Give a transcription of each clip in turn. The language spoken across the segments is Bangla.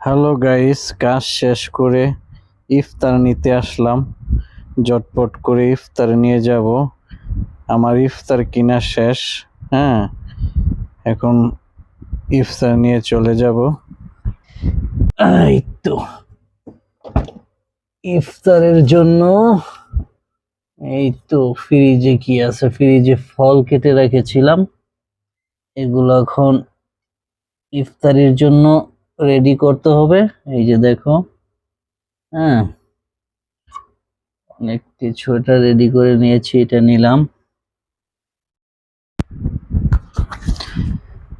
হ্যালো গাইস, কাজ শেষ করে ইফতার নিতে আসলাম। ঝটপট করে ইফতার নিয়ে যাব। আমার ইফতার কিনা শেষ। হ্যাঁ, এখন ইফতার নিয়ে চলে যাব। এই তো ইফতারের জন্য ফ্রিজে কি আছে, ফ্রিজে ফল কেটে রেখেছিলাম, এগুলো এখন ইফতারির জন্য রেডি করতে হবে। এই যে দেখো, হ্যাঁ, অনেক কিছু এটা রেডি করে নিয়েছি, এটা নিলাম।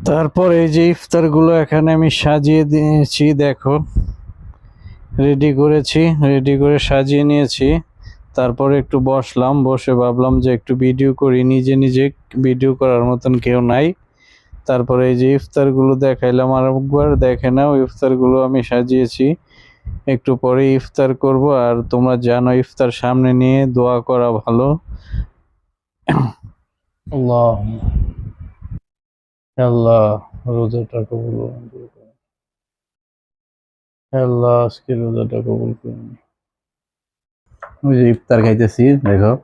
তারপর এই যে ইফতার গুলো এখানে আমি সাজিয়ে দিয়েছি, দেখো রেডি করেছি, রেডি করে সাজিয়ে নিয়েছি। তারপরে একটু বসলাম, বসে ভাবলাম যে একটু ভিডিও করি, নিজে নিজে ভিডিও করার মতন কেউ নাই। তারপরে এই যে ইফতার গুলো দেখাইলাম, আর একবার দেখে নাও ইফতার গুলো আমি সাজিয়েছি। একটু পরে ইফতার করব, আর তোমরা জানো ইফতার সামনে নিয়ে দোয়া করা ভালো। আল্লাহ আল্লাহ রোজাটা কবুল করুন, আল্লাহ আজকে রোজাটা কবুল করুন। ওই যে ইফতার খাইতেছি, দেখো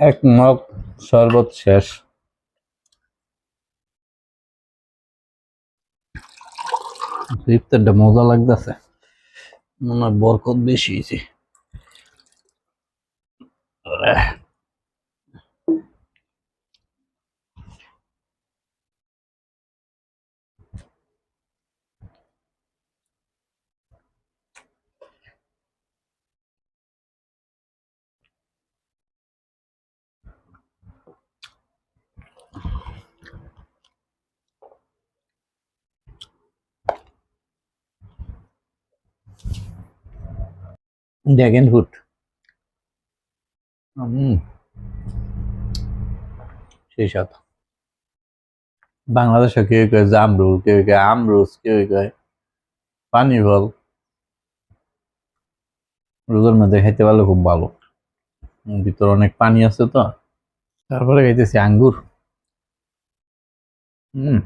এক মগ শরবত শেষ। ইফতারটা মজা লাগতেছে, মনে হয় বরকত বেশি হয়েছে। ড্রাগন ফ্রুট, সেই সাথ। বাংলাদেশে কেউ কয় জামরুল, কেউ কয় আমরুস, কেউ কয় পানি ফল। রোজার মধ্যে খাইতে পারলে খুব ভালো, ভিতরে অনেক পানি আছে তো। তারপরে খাইতেছি আঙ্গুর। হম